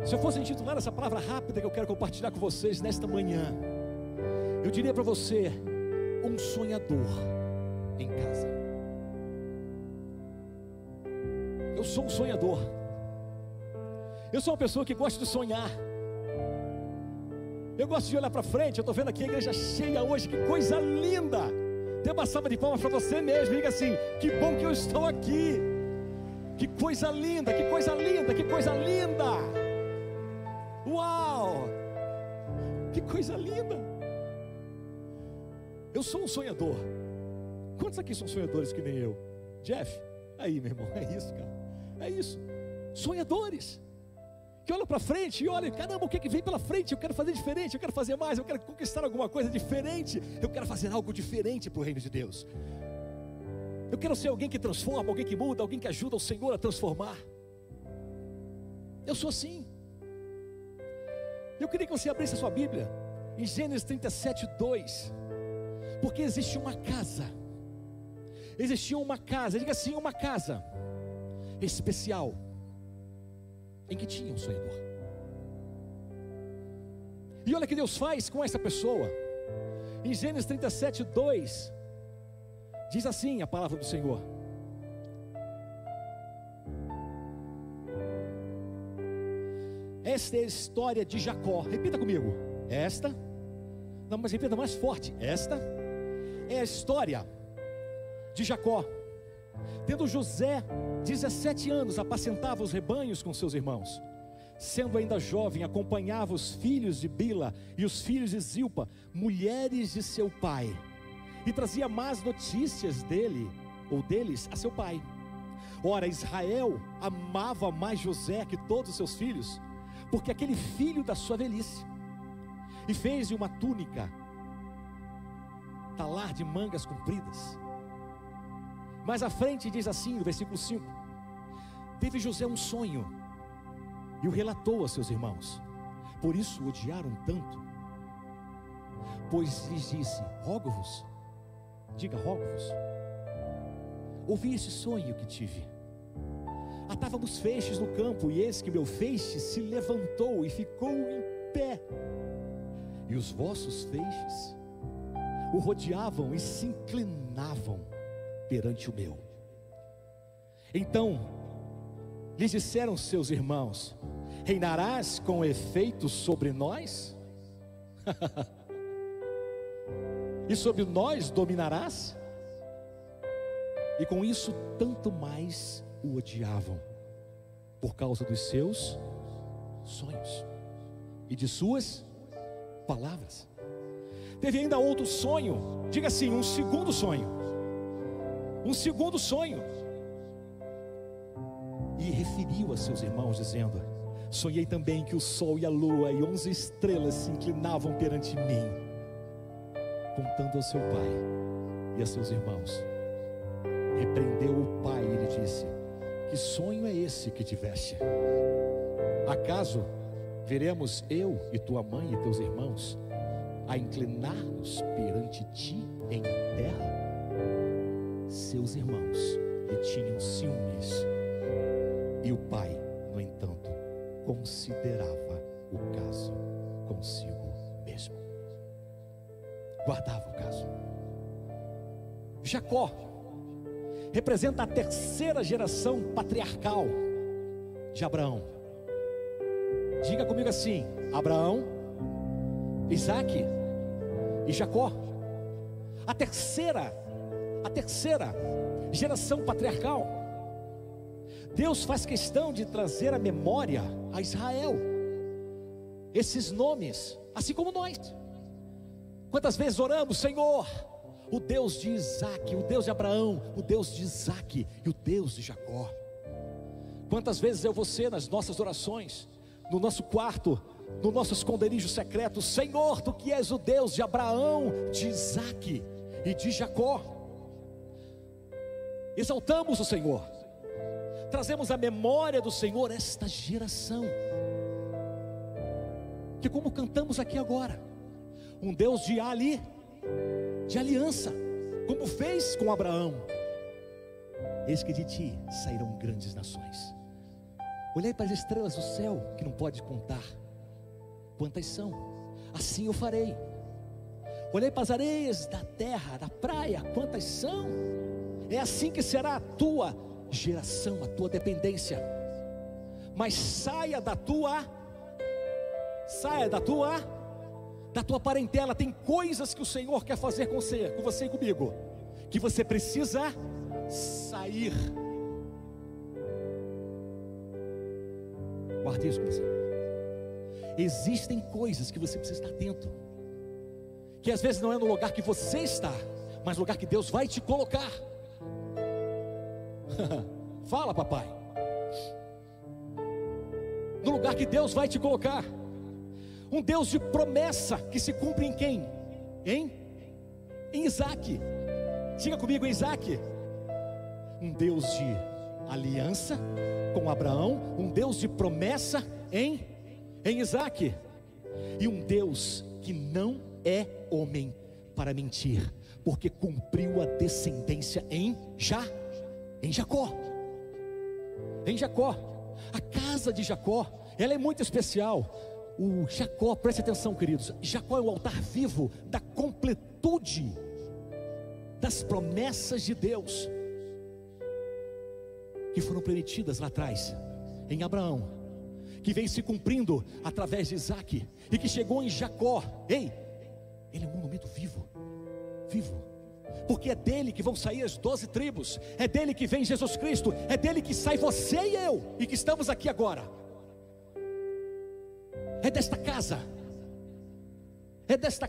Se eu fosse intitular essa palavra rápida que eu quero compartilhar com vocês nesta manhã, eu diria para você: um sonhador em casa. Eu sou um sonhador. Eu sou uma pessoa que gosta de sonhar. Eu gosto de olhar para frente. Eu estou vendo aqui a igreja cheia hoje. Que coisa linda. Dê uma salva de palmas para você mesmo. Diga assim: que bom que eu estou aqui. Que coisa linda, que coisa linda, que coisa linda. Uau, que coisa linda. Eu sou um sonhador. Quantos aqui são sonhadores que nem eu? Jeff, aí meu irmão, é isso, cara. É isso, sonhadores que olham para frente e olham: caramba, o que é que vem pela frente? Eu quero fazer diferente, eu quero fazer mais, eu quero conquistar alguma coisa diferente, eu quero fazer algo diferente para o reino de Deus. Eu quero ser alguém que transforma, alguém que muda, alguém que ajuda o Senhor a transformar. Eu sou assim. Eu queria que você abrisse a sua Bíblia em Gênesis 37:2, porque existe uma casa, existia uma casa, diga assim, uma casa especial, em que tinha um sonhador. E olha o que Deus faz com essa pessoa. Em Gênesis 37:2, diz assim a palavra do Senhor: esta é a história de Jacó. Repita comigo: esta, não, mas repita mais forte: esta é a história de Jacó. Tendo José 17 anos, apacentava os rebanhos com seus irmãos. Sendo ainda jovem, acompanhava os filhos de Bila e os filhos de Zilpa, mulheres de seu pai, e trazia más notícias dele, ou deles, a seu pai. Ora, Israel amava mais José que todos os seus filhos, porque aquele filho da sua velhice, e fez-lhe uma túnica, talar de mangas compridas. Mais à frente diz assim, no versículo 5: teve José um sonho, e o relatou a seus irmãos, por isso o odiaram tanto, pois lhes disse: rogo-vos, diga rogo-vos, ouvi esse sonho que tive. Atávamos feixes no campo, e eis que meu feixe se levantou e ficou em pé, e os vossos feixes o rodeavam e se inclinavam perante o meu. Então lhes disseram seus irmãos: reinarás com efeito sobre nós? E sobre nós dominarás? E com isso tanto mais o odiavam, por causa dos seus sonhos e de suas palavras. Teve ainda outro sonho, diga assim, um segundo sonho. Um segundo sonho. E referiu a seus irmãos, dizendo: sonhei também que o sol e a lua e 11 estrelas se inclinavam perante mim. Contando ao seu pai e a seus irmãos, repreendeu o pai e lhe disse: que sonho é esse que tiveste? Acaso veremos eu e tua mãe e teus irmãos a inclinar-nos perante ti em terra? Seus irmãos lhe tinham ciúmes, e o pai, no entanto, considerava o caso consigo mesmo. Guardava o caso. Jacó representa a terceira geração patriarcal de Abraão. Diga comigo assim: Abraão, Isaque e Jacó. A terceira geração patriarcal. Deus faz questão de trazer à memória a Israel esses nomes, assim como nós. Quantas vezes oramos: Senhor, o Deus de Isaque, o Deus de Abraão, o Deus de Isaque e o Deus de Jacó. Quantas vezes eu e você, nas nossas orações, no nosso quarto, no nosso esconderijo secreto: Senhor, tu que és o Deus de Abraão, de Isaque e de Jacó. Exaltamos o Senhor, trazemos à memória do Senhor esta geração, que, como cantamos aqui agora, um Deus de aliança, como fez com Abraão. Eis que de ti sairão grandes nações. Olhei para as estrelas do céu, que não pode contar quantas são, assim eu farei. Olhei para as areias da terra, da praia, quantas são? É assim que será a tua geração, a tua dependência. Mas saia da tua parentela. Tem coisas que o Senhor quer fazer com você e comigo, que você precisa sair. Guarde isso com você. Existem coisas que você precisa estar atento, que às vezes não é no lugar que você está, mas no lugar que Deus vai te colocar. Fala, papai. No lugar que Deus vai te colocar. Um Deus de promessa que se cumpre em quem? Em Isaac. Diga comigo, em Isaac. Um Deus de aliança com Abraão, um Deus de promessa em Isaac, e um Deus que não é homem para mentir, porque cumpriu a descendência em Jacó. Em Jacó, a casa de Jacó, ela é muito especial. O Jacó, preste atenção, queridos, Jacó é o altar vivo da completude das promessas de Deus, que foram prometidas lá atrás, em Abraão, que veio se cumprindo através de Isaac, e que chegou em Jacó. Ei, ele é um monumento vivo, porque é dele que vão sair as 12 tribos, é dele que vem Jesus Cristo, é dele que sai você e eu, e que estamos aqui agora. É desta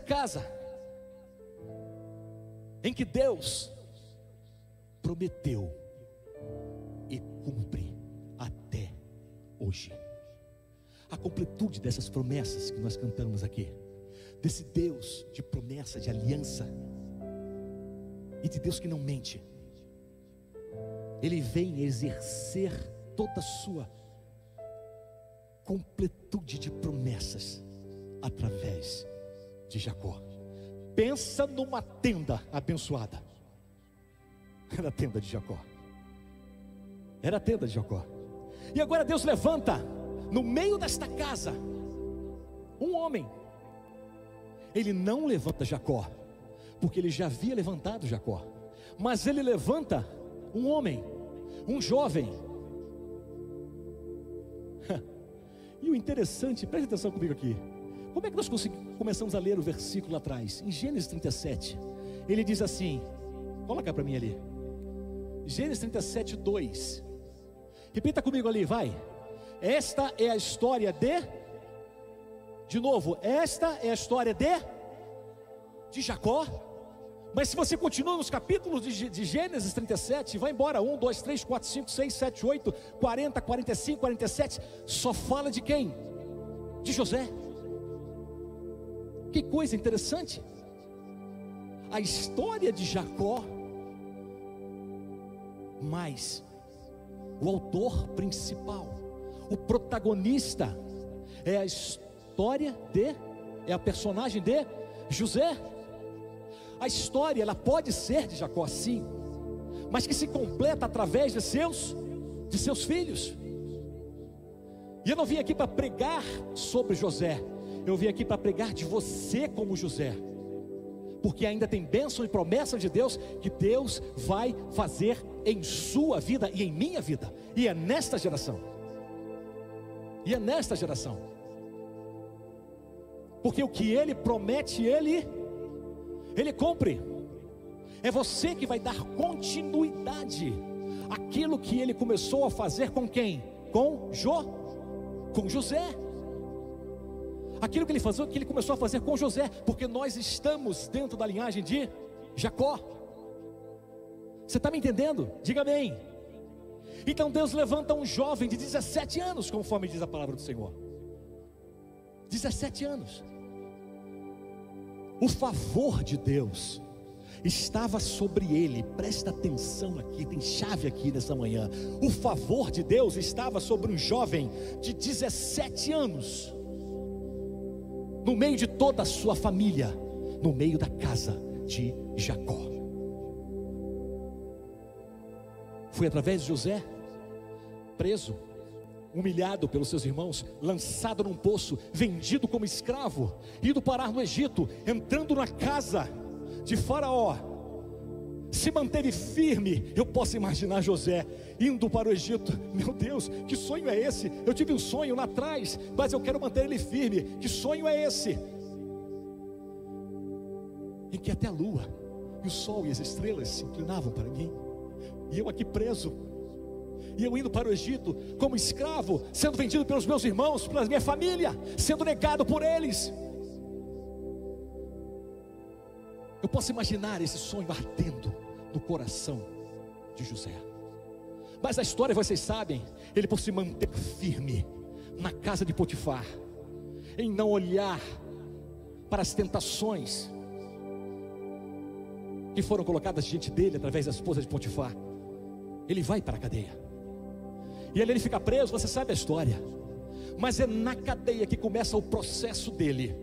casa em que Deus prometeu e cumpre até hoje. A completude dessas promessas que nós cantamos aqui, desse Deus de promessa, de aliança, e de Deus que não mente. Ele vem exercer toda a sua completude de promessas através de Jacó. Pensa numa tenda abençoada. Era a tenda de Jacó. Era a tenda de Jacó. E agora Deus levanta no meio desta casa um homem. Ele não levanta Jacó, porque ele já havia levantado Jacó, mas ele levanta um homem, um jovem. E o interessante, preste atenção comigo aqui. Como é que nós começamos a ler o versículo lá atrás? Em Gênesis 37, ele diz assim, coloca para mim ali, Gênesis 37, 2. Repita comigo ali, vai. Esta é a história de novo, esta é a história de Jacó. Mas se você continua nos capítulos de Gênesis 37, vai embora, 1, 2, 3, 4, 5, 6, 7, 8, 40, 45, 47, só fala de quem? De José. Que coisa interessante. A história de Jacó, mas o autor principal, o protagonista, é a história é a personagem de José. A história, ela pode ser de Jacó, sim, mas que se completa através de seus filhos. E eu não vim aqui para pregar sobre José, eu vim aqui para pregar de você como José, porque ainda tem bênção e promessa de Deus, que Deus vai fazer em sua vida e em minha vida, e é nesta geração, porque o que Ele promete, Ele cumpre. É você que vai dar continuidade àquilo que Ele começou a fazer com quem? Com José. Aquilo que Ele começou a fazer com José, porque nós estamos dentro da linhagem de Jacó. Você está me entendendo? Diga amém. Então Deus levanta um jovem de 17 anos, conforme diz a palavra do Senhor. 17 anos. O favor de Deus estava sobre ele. Presta atenção aqui, tem chave aqui nessa manhã. O favor de Deus estava sobre um jovem de 17 anos, no meio de toda a sua família, no meio da casa de Jacó. Foi através de José, preso, humilhado pelos seus irmãos, lançado num poço, vendido como escravo, ido parar no Egito, entrando na casa de Faraó, se manteve firme. Eu posso imaginar José indo para o Egito. Meu Deus, que sonho é esse? Eu tive um sonho lá atrás, mas eu quero manter ele firme. Que sonho é esse? Em que até a lua e o sol e as estrelas se inclinavam para mim, e eu aqui preso, e eu indo para o Egito como escravo, sendo vendido pelos meus irmãos, pela minha família, sendo negado por eles. Eu posso imaginar esse sonho ardendo no coração de José. Mas a história vocês sabem, ele por se manter firme na casa de Potifar, em não olhar para as tentações que foram colocadas diante dele através da esposa de Potifar, ele vai para a cadeia, e ali ele fica preso. Você sabe a história, mas é na cadeia que começa o processo dele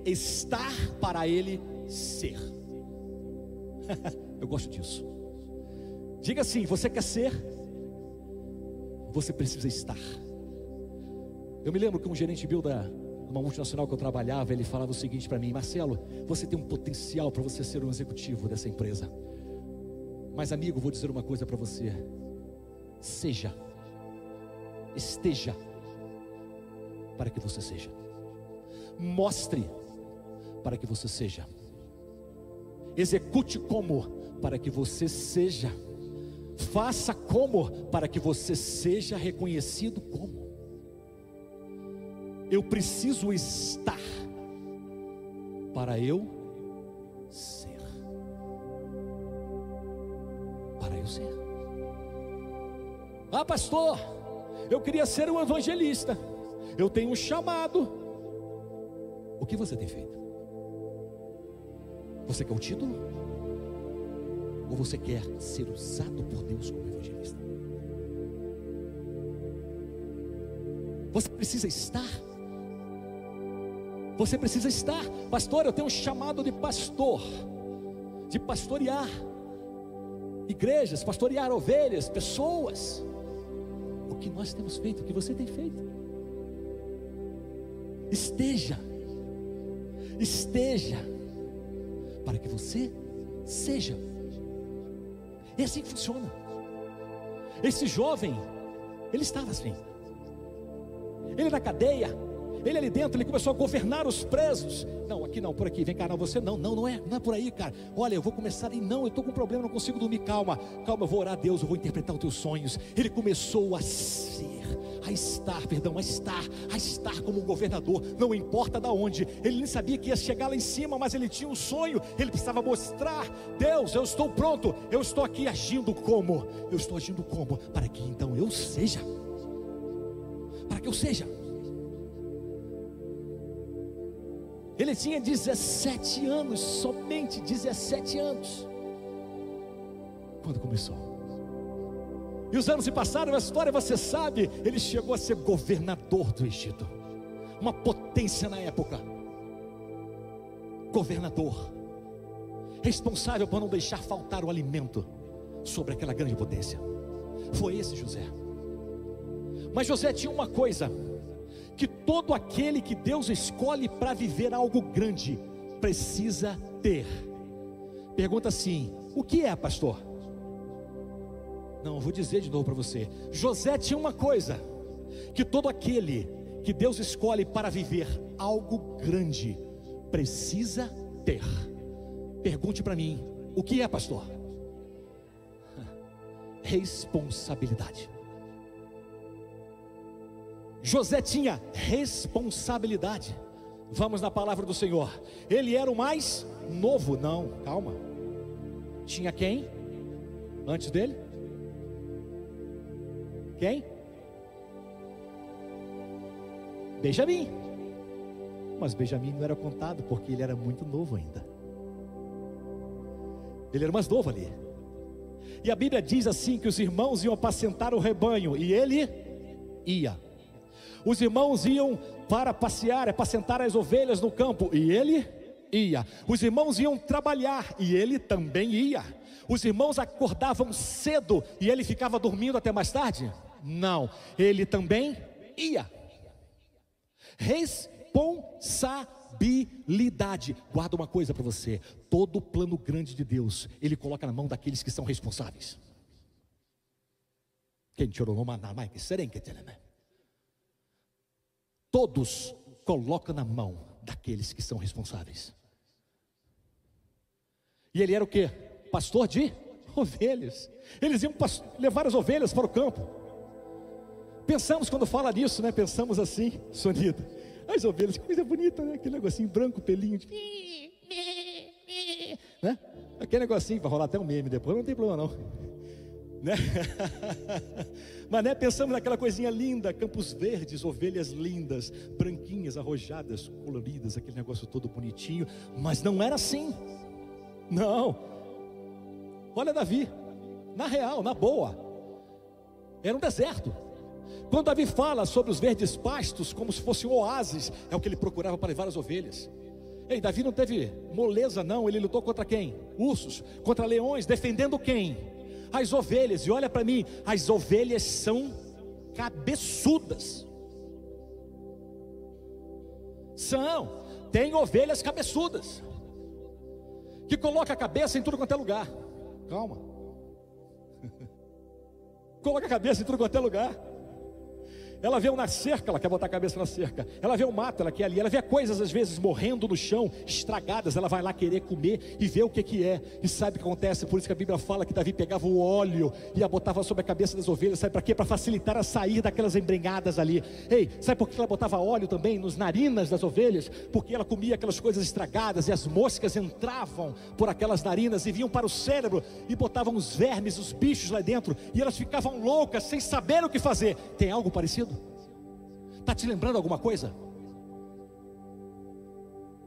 estar para ele ser. Eu gosto disso. Diga assim: você quer ser, você precisa estar. Eu me lembro que um gerente Bill uma multinacional que eu trabalhava, ele falava o seguinte para mim: Marcelo, você tem um potencial para você ser um executivo dessa empresa, mas amigo, vou dizer uma coisa para você: esteja para que você seja, mostre para que você seja, execute como para que você seja, faça como para que você seja reconhecido como. Eu preciso estar para eu ser. Para eu ser. Ah, pastor, eu queria ser um evangelista, eu tenho um chamado. O que você tem feito? Você quer o título? Ou você quer ser usado por Deus como evangelista? Você precisa estar. Você precisa estar. Pastor, eu tenho um chamado de pastor, de pastorear igrejas, pastorear ovelhas, pessoas. O que nós temos feito? O que você tem feito? Esteja para que você seja. É assim que funciona. Esse jovem, ele estava assim, ele na cadeia, ele ali dentro, ele começou a governar os presos. Não, aqui não, por aqui, vem cá, não, você não é por aí, cara. Olha, eu vou começar, e não, eu estou com um problema, não consigo dormir. Calma, eu vou orar a Deus, eu vou interpretar os teus sonhos. Ele começou a estar como um governador, não importa de onde. Ele nem sabia que ia chegar lá em cima, mas ele tinha um sonho, ele precisava mostrar: Deus, eu estou pronto, eu estou aqui agindo como? Eu estou agindo como? Para que então eu seja. Para que eu seja. Ele tinha 17 anos, somente 17 anos, quando começou. E os anos se passaram, a história você sabe. Ele chegou a ser governador do Egito, uma potência na época. Governador, responsável por não deixar faltar o alimento sobre aquela grande potência. Foi esse José. Mas José tinha uma coisa que todo aquele que Deus escolhe para viver algo grande precisa ter. Pergunta assim: o que é, pastor? Não, eu vou dizer de novo para você. José tinha uma coisa que todo aquele que Deus escolhe para viver algo grande precisa ter. Pergunte para mim: o que é, pastor? Responsabilidade. José tinha responsabilidade. Vamos na palavra do Senhor. Ele era o mais novo. Não, calma. Tinha quem antes dele? Quem? Benjamim. Mas Benjamim não era contado porque ele era muito novo ainda. Ele era mais novo ali. E a Bíblia diz assim, que os irmãos iam apacentar o rebanho, e ele ia. Os irmãos iam para passear, apacentar as ovelhas no campo, e ele ia. Os irmãos iam trabalhar, e ele também ia. Os irmãos acordavam cedo e ele ficava dormindo até mais tarde? Não, ele também ia. Responsabilidade. Guarda uma coisa para você: todo o plano grande de Deus, Ele coloca na mão daqueles que são responsáveis. Todos colocam na mão daqueles que são responsáveis. E ele era o quê? Pastor de ovelhas. Eles iam levar as ovelhas para o campo. Pensamos, quando fala nisso, né? Pensamos assim, Sonita, as ovelhas, que coisa bonita, né? Aquele negocinho branco, pelinho de... né? Aquele negocinho, vai rolar até um meme depois, não tem problema não, né? Mas né, pensamos naquela coisinha linda, campos verdes, ovelhas lindas, branquinhas, arrojadas, coloridas, aquele negócio todo bonitinho. Mas não era assim. Não. Olha Davi, na real, na boa, era um deserto. Quando Davi fala sobre os verdes pastos, como se fosse um oásis, é o que ele procurava para levar as ovelhas. Ei, Davi não teve moleza não, ele lutou contra quem? Ursos, contra leões, defendendo quem? As ovelhas. E olha para mim, as ovelhas são cabeçudas. Tem ovelhas cabeçudas, que coloca a cabeça em tudo quanto é lugar. Calma. Coloca a cabeça em tudo quanto é lugar. Ela vê uma cerca, ela quer botar a cabeça na cerca. Ela vê um mato, ela quer ali. Ela vê coisas às vezes morrendo no chão, estragadas. Ela vai lá querer comer e ver o que é. E sabe o que acontece? Por isso que a Bíblia fala que Davi pegava o óleo e a botava sobre a cabeça das ovelhas. Sabe para quê? Para facilitar a sair daquelas embrenhadas ali. Ei, sabe por que ela botava óleo também nos narinas das ovelhas? Porque ela comia aquelas coisas estragadas e as moscas entravam por aquelas narinas e vinham para o cérebro e botavam os vermes, os bichos lá dentro. E elas ficavam loucas sem saber o que fazer. Tem algo parecido? Está te lembrando alguma coisa?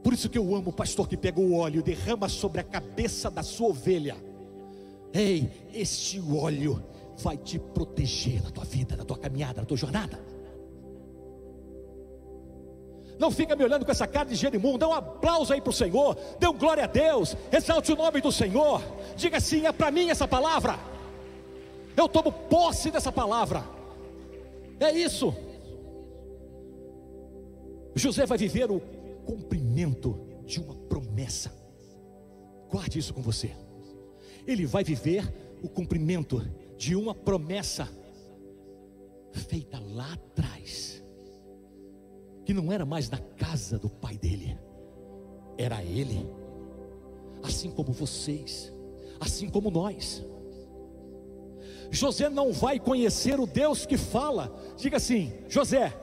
Por isso que eu amo o pastor que pega o óleo e derrama sobre a cabeça da sua ovelha. Ei, este óleo vai te proteger na tua vida, na tua caminhada, na tua jornada. Não fica me olhando com essa cara de Jerimum. Dá um aplauso aí para o Senhor, dê um glória a Deus, exalte o nome do Senhor. Diga assim: é para mim essa palavra, eu tomo posse dessa palavra. É isso. José vai viver o cumprimento de uma promessa. Guarde isso com você. Ele vai viver o cumprimento de uma promessa feita lá atrás, que não era mais na casa do pai dele, era ele. Assim como vocês, assim como nós. José não vai conhecer o Deus que fala. Diga assim: José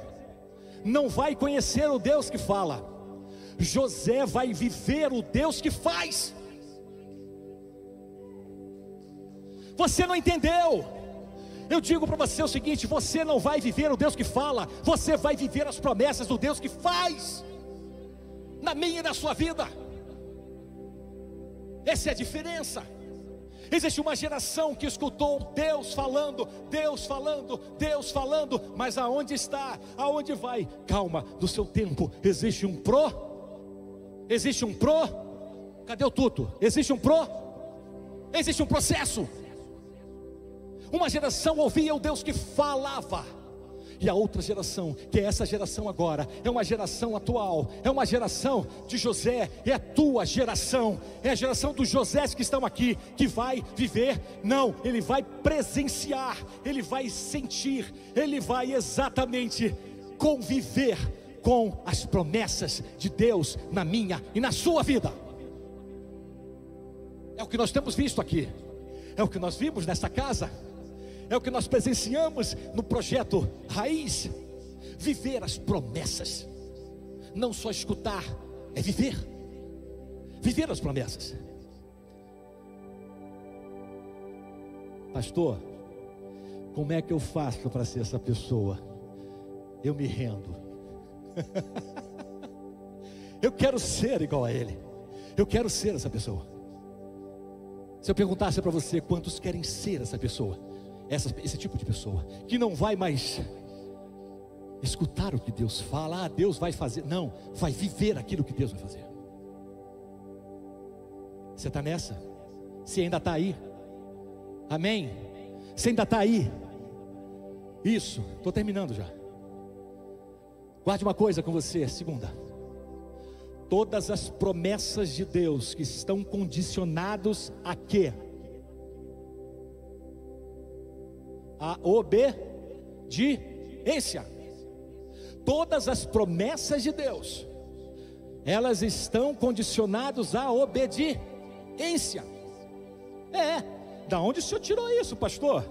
não vai conhecer o Deus que fala. José vai viver o Deus que faz. Você não entendeu? Eu digo para você o seguinte: você não vai viver o Deus que fala, você vai viver as promessas do Deus que faz, na minha e na sua vida. Essa é a diferença. Existe uma geração que escutou Deus falando, Deus falando, Deus falando, mas aonde está? Aonde vai? Calma, no seu tempo existe um pro? Existe um pro? Cadê o tudo? Existe um pro? Existe um processo. Uma geração ouvia o Deus que falava, e a outra geração, que é essa geração agora, é uma geração atual, é uma geração de José, é a tua geração, é a geração dos Josés que estão aqui, que vai viver, não, ele vai presenciar, ele vai sentir, ele vai exatamente conviver com as promessas de Deus na minha e na sua vida. É o que nós temos visto aqui, é o que nós vimos nessa casa, é o que nós presenciamos no projeto Raiz. Viver as promessas, não só escutar, é viver. Viver as promessas. Pastor, como é que eu faço para ser essa pessoa? Eu me rendo. Eu quero ser igual a ele. Eu quero ser essa pessoa. Se eu perguntasse para você, quantos querem ser essa pessoa? Esse tipo de pessoa, que não vai mais escutar o que Deus fala, Deus vai fazer, não, vai viver aquilo que Deus vai fazer. Você está nessa? Se ainda está aí, amém? Se ainda está aí, isso, estou terminando já. Guarde uma coisa com você, segunda: todas as promessas de Deus que estão condicionados a quê? A obediência. Todas as promessas de Deus, elas estão condicionadas à obediência. Da onde o senhor tirou isso, pastor?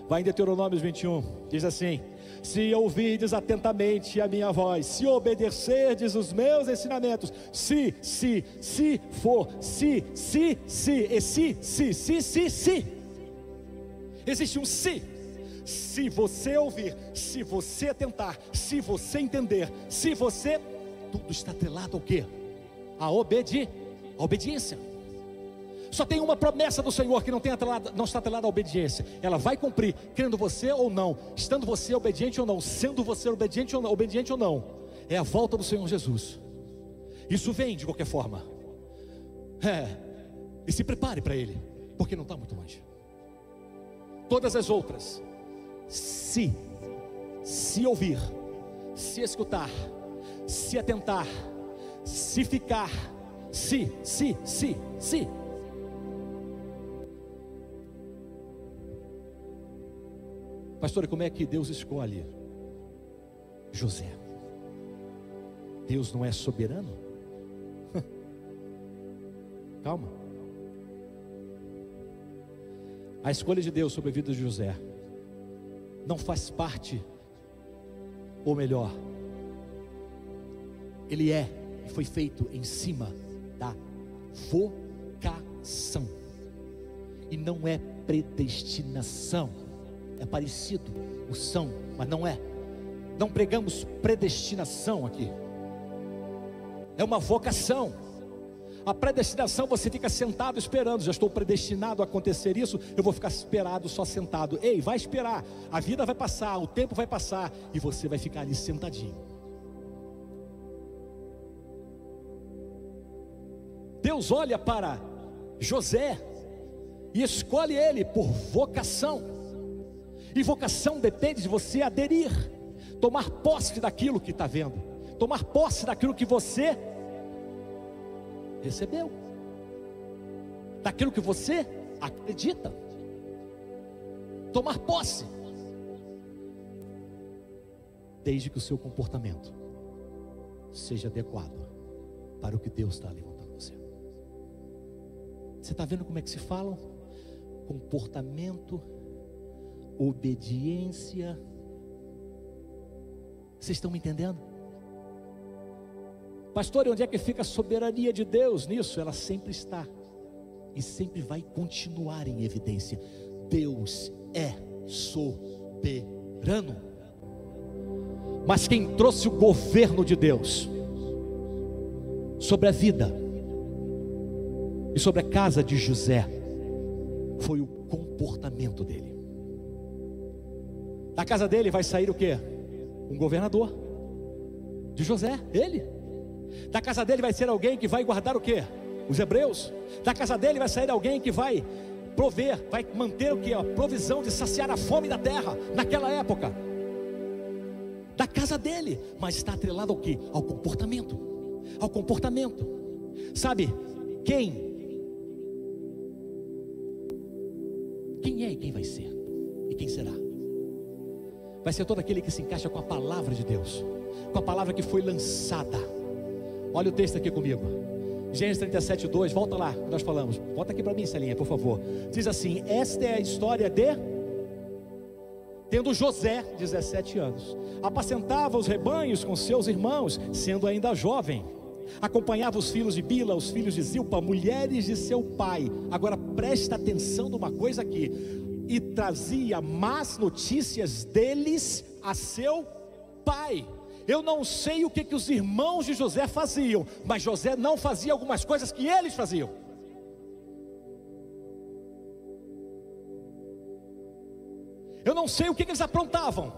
Vai em Deuteronômio 21, diz assim: se ouvides atentamente a minha voz, se obedecerdes os meus ensinamentos, se existe um se você ouvir, se você atentar, se você entender, se você, tudo está atrelado ao quê? A obediência. Só tem uma promessa do Senhor que não está atrelada à obediência. Ela vai cumprir, crendo você ou não, estando você obediente ou não, sendo você obediente ou não. É a volta do Senhor Jesus. Isso vem de qualquer forma. E se prepare para Ele, porque não está muito longe. Todas as outras, se ouvir, se escutar, se atentar, se ficar, se. Pastor, como é que Deus escolhe José? Deus não é soberano? Calma. A escolha de Deus sobre a vida de José não faz parte, ou melhor, ele e foi feito em cima da vocação, e não é predestinação. É parecido, o são, mas não é. Não pregamos predestinação aqui. É uma vocação. A predestinação, você fica sentado esperando. Já estou predestinado a acontecer isso, eu vou ficar esperado só sentado. Ei, vai esperar. A vida vai passar, o tempo vai passar, e você vai ficar ali sentadinho. Deus olha para José e escolhe ele por vocação. E vocação depende de você aderir, tomar posse daquilo que está vendo, tomar posse daquilo que você recebeu, daquilo que você acredita, tomar posse, desde que o seu comportamento seja adequado para o que Deus está levantando você. Você está vendo como é que se falam? Comportamento, obediência. Vocês estão me entendendo? Pastor, e onde é que fica a soberania de Deus nisso? Ela sempre está e sempre vai continuar em evidência. Deus é soberano. Mas quem trouxe o governo de Deus sobre a vida e sobre a casa de José foi o comportamento dele. Da casa dele vai sair o quê? Um governador. De José, ele. Da casa dele vai ser alguém que vai guardar o quê? Os hebreus. Da casa dele vai sair alguém que vai prover, vai manter o quê? A provisão de saciar a fome da terra, naquela época. Da casa dele, mas está atrelado ao quê? Ao comportamento. Ao comportamento. Sabe, quem é e quem vai ser? E quem será? Vai ser todo aquele que se encaixa com a palavra de Deus, com a palavra que foi lançada. Olha o texto aqui comigo, Gênesis 37:2, volta lá, nós falamos. Volta aqui para mim, Celinha, por favor. Diz assim: esta é a história de... Tendo José 17 anos, apacentava os rebanhos com seus irmãos, sendo ainda jovem. Acompanhava os filhos de Bila, os filhos de Zilpa, mulheres de seu pai. Agora presta atenção numa coisa aqui. E trazia más notícias deles a seu pai. Eu não sei o que os irmãos de José faziam, mas José não fazia algumas coisas que eles faziam. Eu não sei o que eles aprontavam,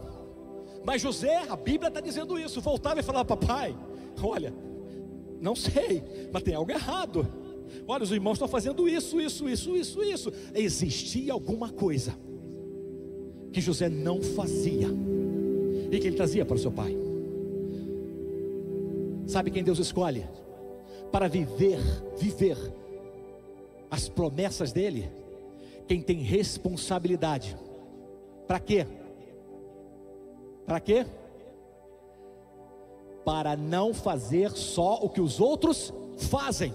mas José, a Bíblia está dizendo isso, voltava e falava: papai, olha, não sei, mas tem algo errado. Olha, os irmãos estão fazendo isso. Existia alguma coisa que José não fazia e que ele trazia para o seu pai. Sabe quem Deus escolhe para viver as promessas dele? Quem tem responsabilidade. Para quê? Para quê? Para não fazer só o que os outros fazem.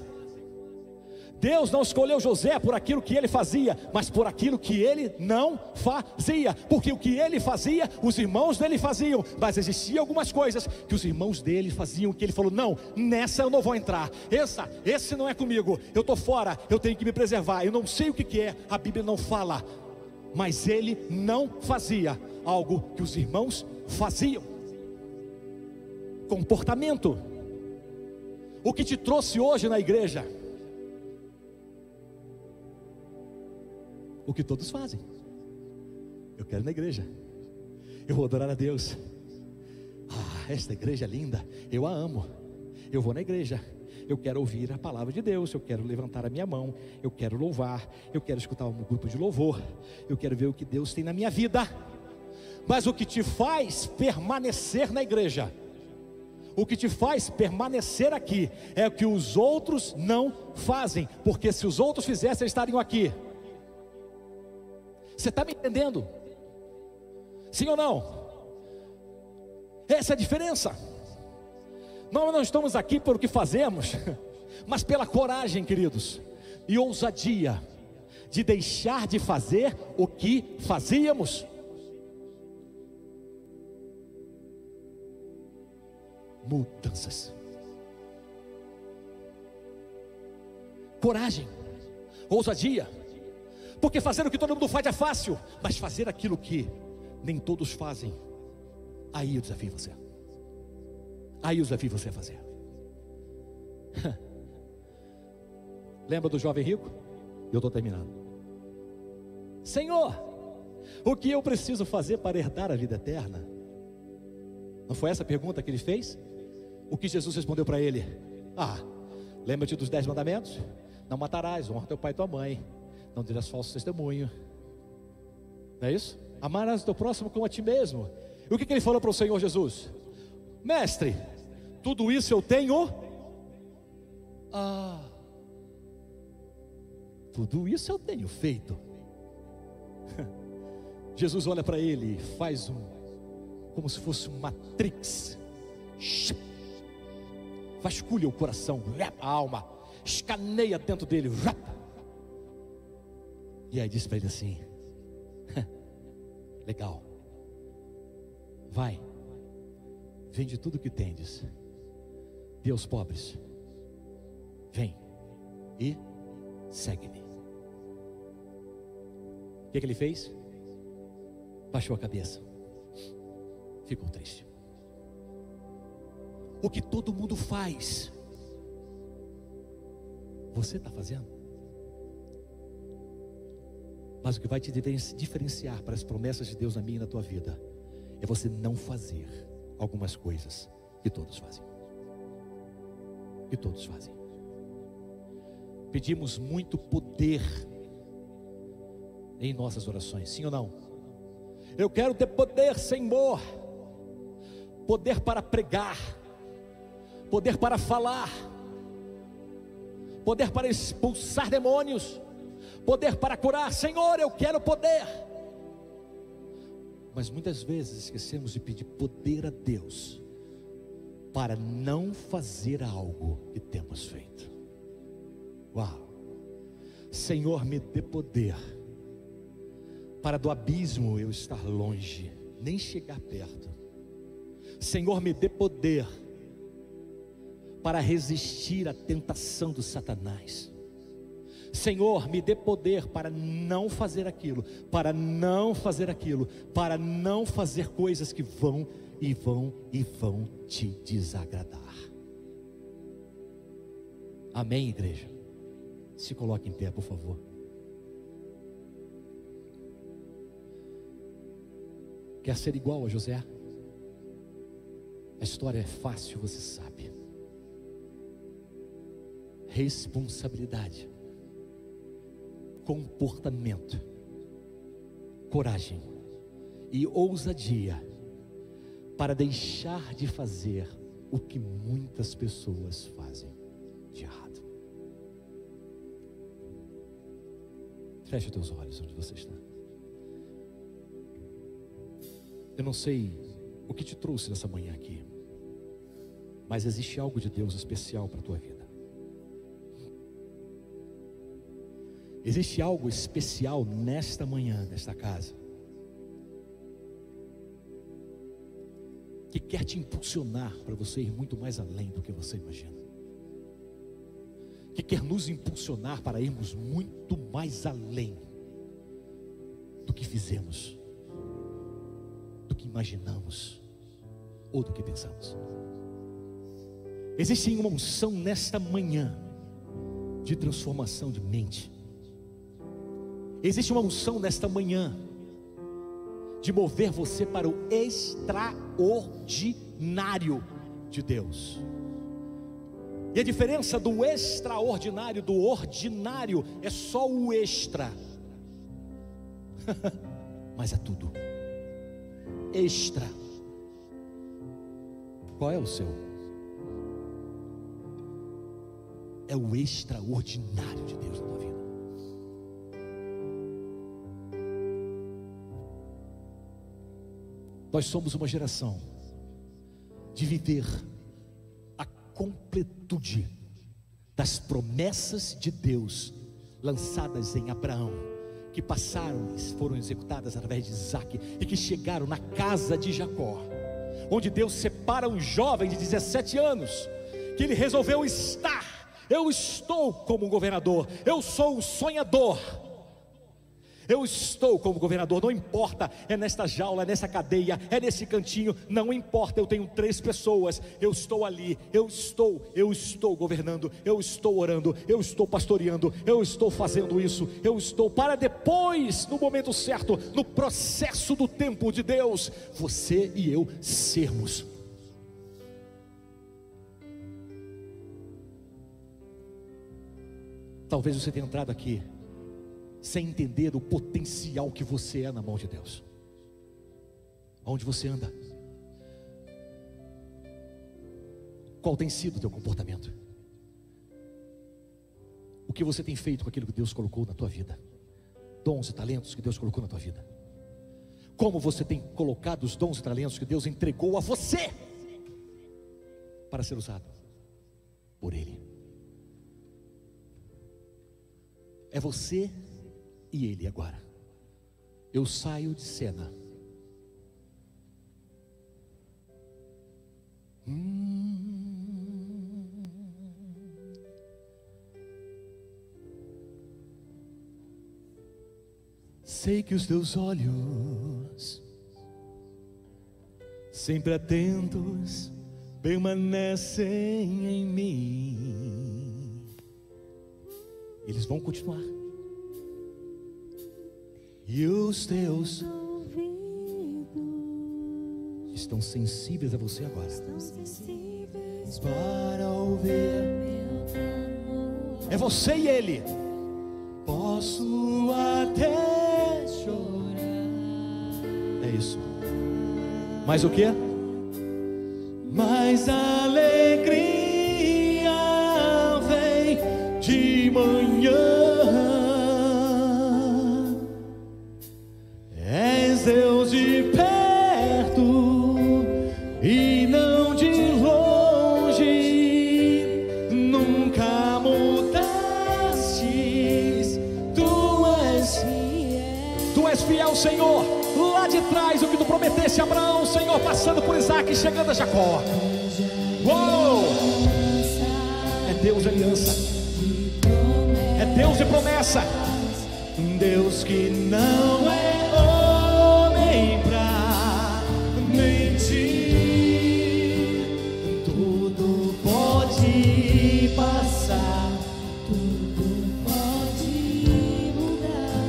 Deus não escolheu José por aquilo que ele fazia, mas por aquilo que ele não fazia. Porque o que ele fazia, os irmãos dele faziam. Mas existiam algumas coisas que os irmãos dele faziam, que ele falou: não, nessa eu não vou entrar. Esse não é comigo, eu estou fora, eu tenho que me preservar. Eu não sei o que é, a Bíblia não fala. Mas ele não fazia algo que os irmãos faziam. Comportamento. O que te trouxe hoje na igreja? O que todos fazem. Eu quero ir na igreja, eu vou adorar a Deus. Esta igreja é linda, eu a amo. Eu vou na igreja, eu quero ouvir a palavra de Deus, eu quero levantar a minha mão, eu quero louvar, eu quero escutar um grupo de louvor, eu quero ver o que Deus tem na minha vida. Mas o que te faz permanecer na igreja, o que te faz permanecer aqui, é o que os outros não fazem. Porque se os outros fizessem, eles estariam aqui. Você está me entendendo? Sim ou não? Essa é a diferença. Nós não estamos aqui pelo que fazemos, mas pela coragem, queridos, e ousadia de deixar de fazer o que fazíamos. Mudanças. Coragem, ousadia. Porque fazer o que todo mundo faz é fácil, mas fazer aquilo que nem todos fazem, aí eu desafio você. Aí eu desafio você a fazer. Lembra do jovem rico? Eu estou terminando. Senhor, o que eu preciso fazer para herdar a vida eterna? Não foi essa a pergunta que ele fez? O que Jesus respondeu para ele? Lembra-te dos 10 mandamentos? Não matarás, honra teu pai e tua mãe, não dirás falso testemunho. Não é isso? Amarás o teu próximo como a ti mesmo. E o que ele falou para o Senhor Jesus? Mestre, tudo isso eu tenho. Tudo isso eu tenho feito. Jesus olha para ele e faz como se fosse um matrix, vasculha o coração, a alma, escaneia dentro dele, e aí diz para ele assim: legal, vai, vende tudo que tendes, dê aos pobres, vem e segue-me. O que ele fez? Baixou a cabeça, ficou triste. O que todo mundo faz, você está fazendo? Mas o que vai te diferenciar para as promessas de Deus na minha e na tua vida é você não fazer algumas coisas que todos fazem. Que todos fazem. Pedimos muito poder em nossas orações, sim ou não? Eu quero ter poder, Senhor. Poder para pregar, poder para falar, poder para expulsar demônios, poder para curar. Senhor, eu quero poder. Mas muitas vezes esquecemos de pedir poder a Deus para não fazer algo que temos feito. Uau! Senhor, me dê poder para do abismo eu estar longe, nem chegar perto. Senhor, me dê poder para resistir à tentação do Satanás. Senhor, me dê poder para não fazer aquilo, para não fazer aquilo, para não fazer coisas que vão te desagradar. Amém, igreja? Se coloque em pé, por favor. Quer ser igual a José? A história é fácil, você sabe. responsabilidade, comportamento, coragem e ousadia para deixar de fazer o que muitas pessoas fazem de errado. Feche os teus olhos onde você está. Eu não sei o que te trouxe nessa manhã aqui, mas existe algo de Deus especial para a tua vida. Existe algo especial nesta manhã, nesta casa, que quer te impulsionar para você ir muito mais além do que você imagina, que quer nos impulsionar para irmos muito mais além do que fizemos, do que imaginamos ou do que pensamos. Existe uma unção nesta manhã de transformação de mente. Existe uma unção nesta manhã de mover você para o extraordinário de Deus. E a diferença do extraordinário do ordinário é só o extra. Mas é tudo extra. Qual é o seu? É o extraordinário de Deus na tua vida. Nós somos uma geração de viver a completude das promessas de Deus lançadas em Abraão, que passaram e foram executadas através de Isaac, e que chegaram na casa de Jacó, onde Deus separa um jovem de 17 anos, que ele resolveu estar. Eu estou como um governador, eu sou um sonhador, eu estou como governador, não importa, é nesta jaula, é nessa cadeia, é nesse cantinho, não importa, eu tenho 3 pessoas, eu estou ali, eu estou governando, eu estou orando, eu estou pastoreando, eu estou fazendo isso, eu estou para depois, no momento certo, no processo do tempo de Deus, você e eu sermos. Talvez você tenha entrado aqui sem entender o potencial que você é na mão de Deus. Aonde você anda? Qual tem sido o teu comportamento? O que você tem feito com aquilo que Deus colocou na tua vida? Dons e talentos que Deus colocou na tua vida? Como você tem colocado os dons e talentos que Deus entregou a você para ser usado por Ele? É você e Ele agora. Eu saio de cena. Sei que os teus olhos, sempre atentos, permanecem em mim. Eles vão continuar. E os teus estão sensíveis a você agora. Para ouvir. É você e Ele. Posso até chorar. É isso. Mas o que? Mas a alegria vem de manhã. És Deus de perto e não de longe. Nunca mudastes. Tu és fiel, Senhor. Lá de trás, o que tu prometeste a Abraão, Senhor, passando por Isaac e chegando a Jacó. Uou! É Deus de aliança, é Deus de promessa, Deus que não é homem pra mentir. Tudo pode passar, tudo pode mudar,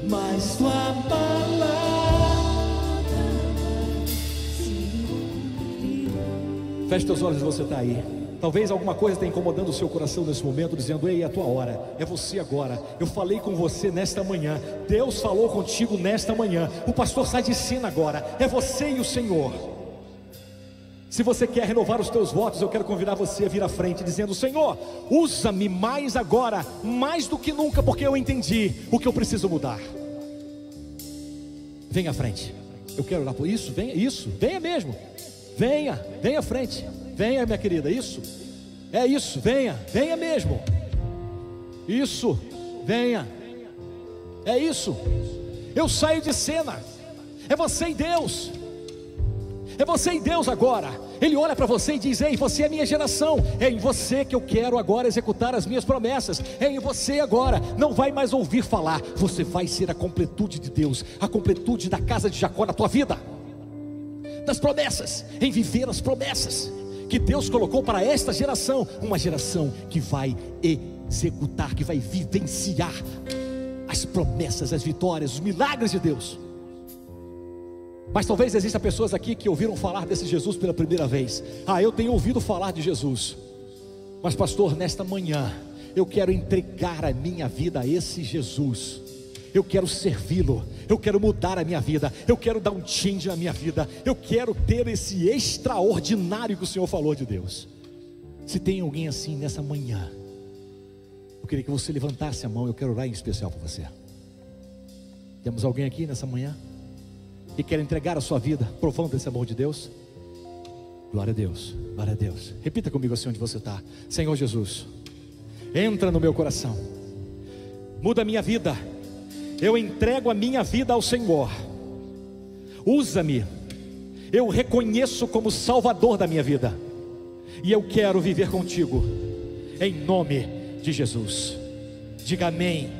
mas tua palavra se cumprir. Feche teus olhos, você está aí. Talvez alguma coisa esteja incomodando o seu coração nesse momento, dizendo: ei, é a tua hora, é você agora. Eu falei com você nesta manhã, Deus falou contigo nesta manhã. O pastor sai de cena agora, é você e o Senhor. Se você quer renovar os teus votos, eu quero convidar você a vir à frente, dizendo: Senhor, usa-me mais agora, mais do que nunca, porque eu entendi o que eu preciso mudar. Venha à frente, eu quero orar por isso. Venha mesmo, venha à frente. Venha, minha querida, isso, venha mesmo, isso, venha, é isso. Eu saio de cena, é você e Deus, agora. Ele olha para você e diz: ei, você é minha geração, é em você que eu quero agora executar as minhas promessas, é em você agora. Não vai mais ouvir falar, você vai ser a completude de Deus, a completude da casa de Jacó na tua vida, das promessas, em viver as promessas que Deus colocou para esta geração, uma geração que vai executar, que vai vivenciar as promessas, as vitórias, os milagres de Deus. Mas talvez existam pessoas aqui que ouviram falar desse Jesus pela primeira vez. Eu tenho ouvido falar de Jesus, mas pastor, nesta manhã eu quero entregar a minha vida a esse Jesus. Eu quero servi-lo, eu quero mudar a minha vida, eu quero dar um change na minha vida, eu quero ter esse extraordinário que o Senhor falou de Deus. Se tem alguém assim nessa manhã, eu queria que você levantasse a mão. Eu quero orar em especial por você. Temos alguém aqui nessa manhã que quer entregar a sua vida, provando esse amor de Deus? Glória a Deus, glória a Deus. Repita comigo assim onde você está: Senhor Jesus, entra no meu coração, muda a minha vida. Eu entrego a minha vida ao Senhor, usa-me, eu reconheço como Salvador da minha vida, e eu quero viver contigo, em nome de Jesus. Diga amém.